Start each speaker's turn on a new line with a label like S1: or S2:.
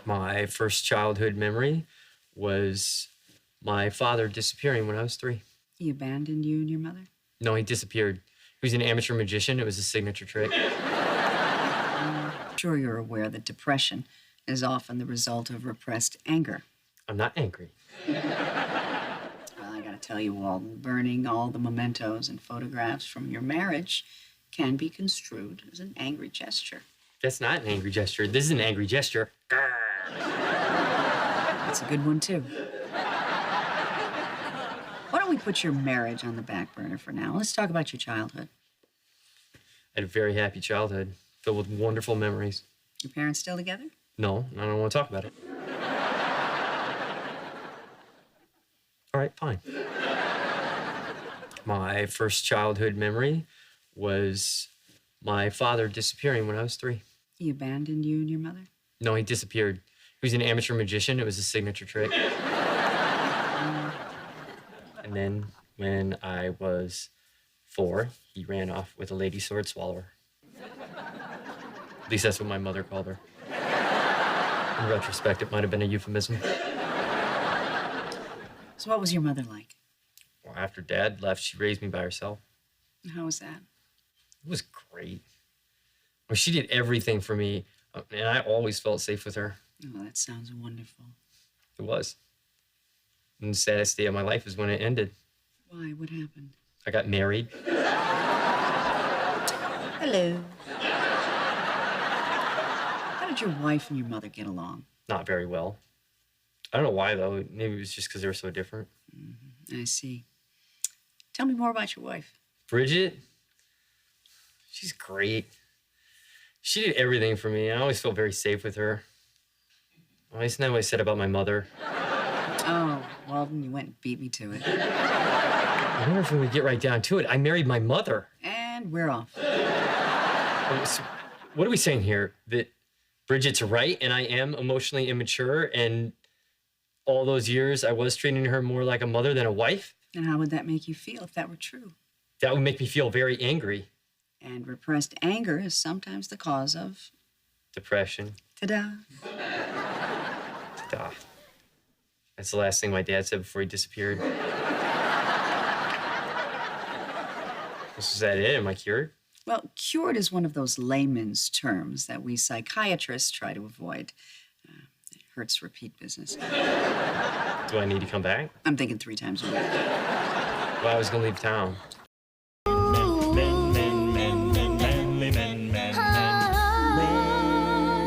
S1: My first childhood memory was my father disappearing when I was 3.
S2: He abandoned you and your mother?
S1: No, he disappeared. He was an amateur magician. It was a signature trick.
S2: I'm sure you're aware that depression is often the result of repressed anger.
S1: I'm not angry.
S2: Well, I gotta tell you, Walden, burning all the mementos and photographs from your marriage can be construed as an angry gesture.
S1: That's not an angry gesture. This is an angry gesture.
S2: That's a good one, too. Why don't we put your marriage on the back burner for now? Let's talk about your childhood.
S1: I had a very happy childhood, filled with wonderful memories.
S2: Your parents still together?
S1: No, I don't want to talk about it. All right, fine. My first childhood memory was my father disappearing when I was 3.
S2: He abandoned you and your mother?
S1: No, he disappeared. He was an amateur magician. It was a signature trick. And then when I was 4, he ran off with a lady sword swallower. At least that's what my mother called her. In retrospect, it might have been a euphemism.
S2: So what was your mother like?
S1: Well, after Dad left, she raised me by herself.
S2: How was that?
S1: It was great. Well, she did everything for me, and I always felt safe with her.
S2: Oh, that sounds wonderful.
S1: It was. And the saddest day of my life is when it ended.
S2: Why? What happened?
S1: I got married.
S2: Hello. How did your wife and your mother get along?
S1: Not very well. I don't know why, though. Maybe it was just because they were so different.
S2: I see. Tell me more about your wife.
S1: Bridget, she's great. She did everything for me. I always felt very safe with her. Well, isn't that what I said about my mother?
S2: Oh, Walden, you went and beat me to it.
S1: I wonder if when we get right down to it, I married my mother.
S2: And we're off.
S1: So what are we saying here? That Bridget's right and I am emotionally immature, and all those years I was treating her more like a mother than a wife?
S2: And how would that make you feel if that were true?
S1: That would make me feel very angry.
S2: And repressed anger is sometimes the cause of...
S1: Depression.
S2: Ta-da.
S1: Ta-da. That's the last thing my dad said before he disappeared. Is that it? Am I cured?
S2: Well, cured is one of those layman's terms that we psychiatrists try to avoid. It hurts repeat business.
S1: Do I need to come back?
S2: I'm thinking 3 times a week.
S1: Well, I was going to leave town.